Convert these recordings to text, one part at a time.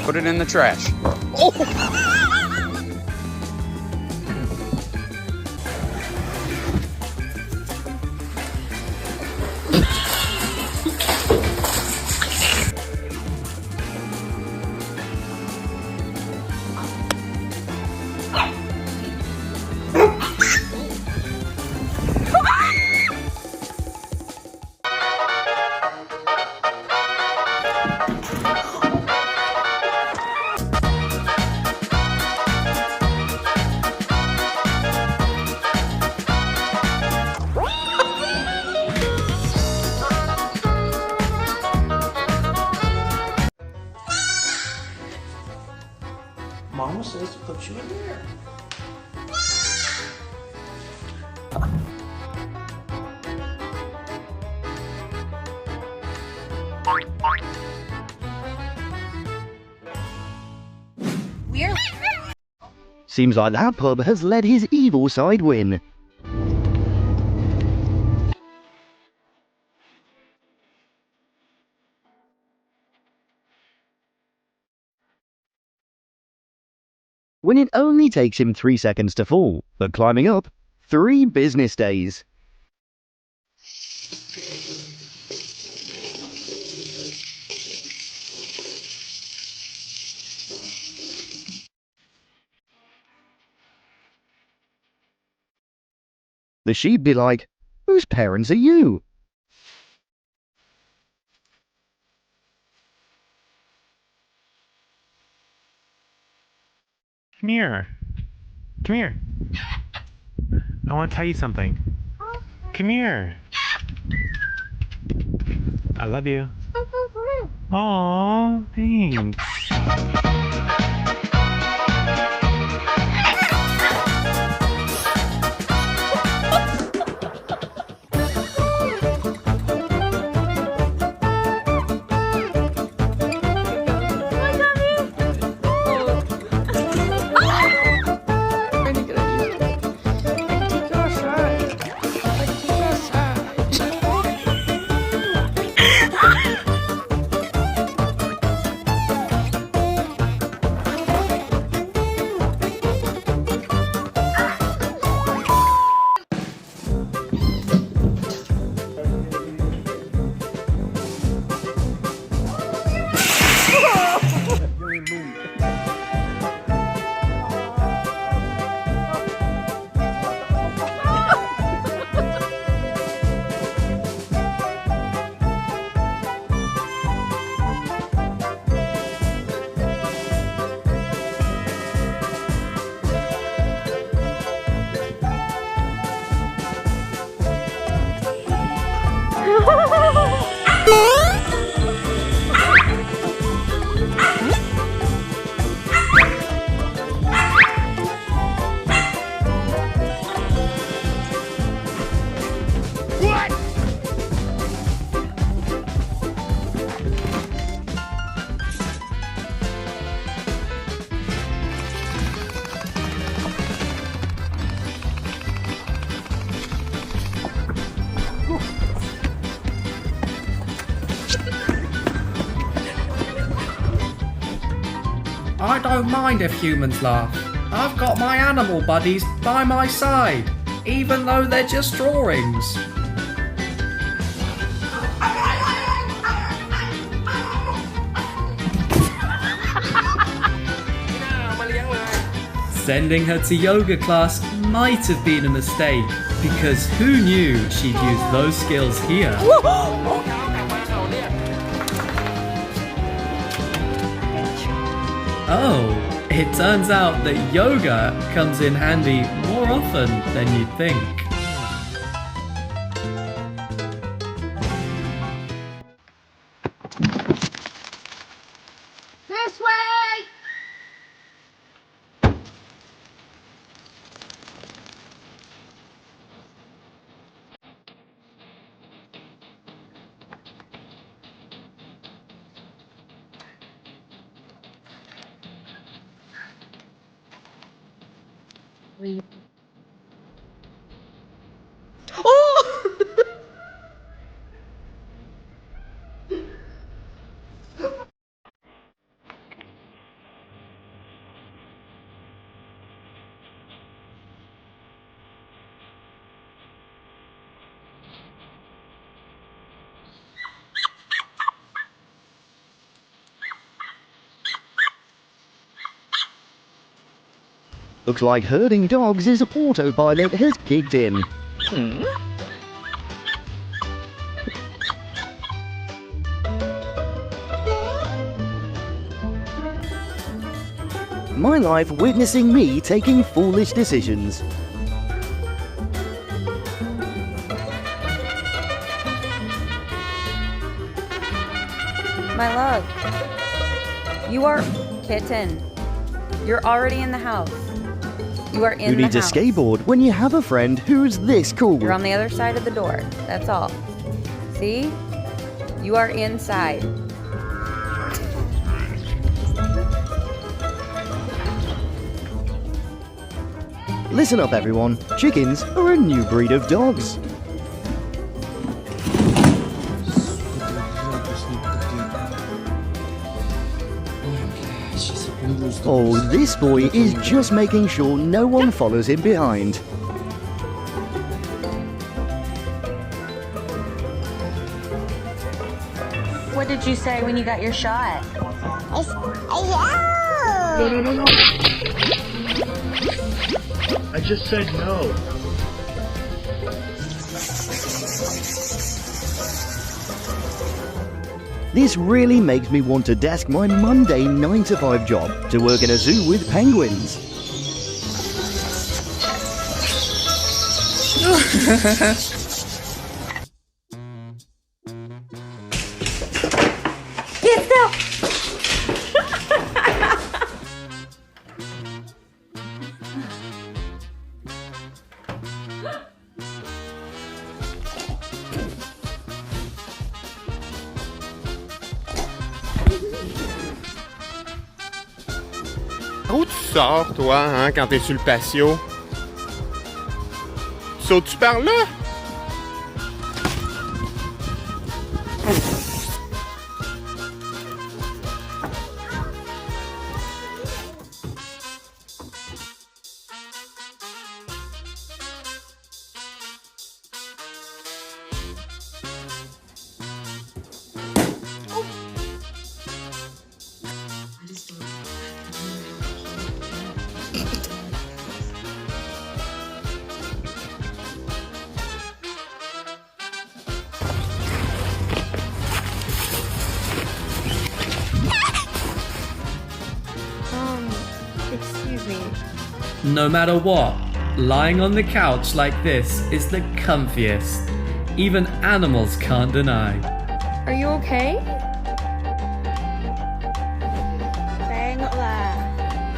Put it in the trash. Mama says to put you in there. Seems like that pub has let his evil side win. When it only takes him 3 seconds to fall, but climbing up, 3 business days. The sheep be like, whose parents are you? Come here. Come here. I want to tell you something. Come here. I love you. Aww, thanks. I don't mind if humans laugh. I've got my animal buddies by my side, even though they're just drawings. Sending her to yoga class might have been a mistake, because who knew she'd use those skills here? Oh, it turns out that yoga comes in handy more often than you'd think. This way! Oh! Looks like herding dogs' autopilot has kicked in. My life witnessing me taking foolish decisions. My love, you are kitten. You're already in the house. You are in Who the needs a house. skateboard when you have a friend who's this cool? You're on the other side of the door. That's all. See? You are inside. Listen up, everyone. Chickens are a new breed of dogs. Oh, this boy is just making sure no one follows him behind. What did you say when you got your shot? I just said no. This really makes me want to desk my mundane 9-to-5 job to work in a zoo with penguins. Get still! Où tu sors, toi, hein, quand t'es sur le patio? Sautes-tu par là? Excuse me. No matter what, lying on the couch like this is the comfiest. Even animals can't deny. Are you okay? Tengok lah.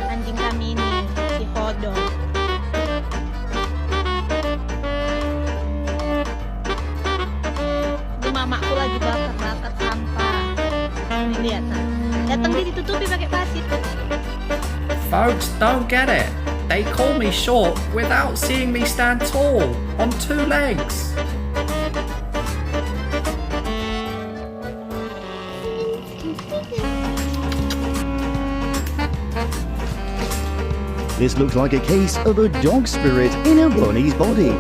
Anjing kami ni, si Hodong. Itu mamaku lagi bakar-bakar sampah. Ini lihat nah. Datang dia ditutupi pakai pasir. Folks don't get it. They call me short without seeing me stand tall on 2 legs. This looks like a case of a dog spirit in a bunny's body.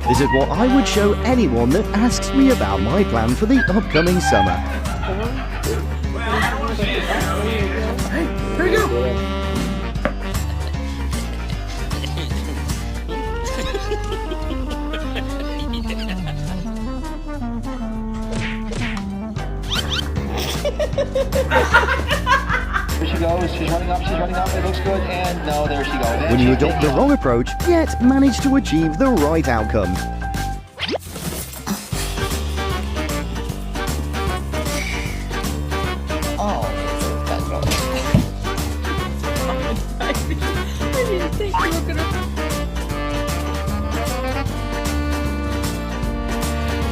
This is what I would show anyone that asks me about my plan for the upcoming summer. Hey, here you go. There she goes. She's running up. She's running up. It looks good. And no, there she goes. When you adopt the wrong approach, yet manage to achieve the right outcome.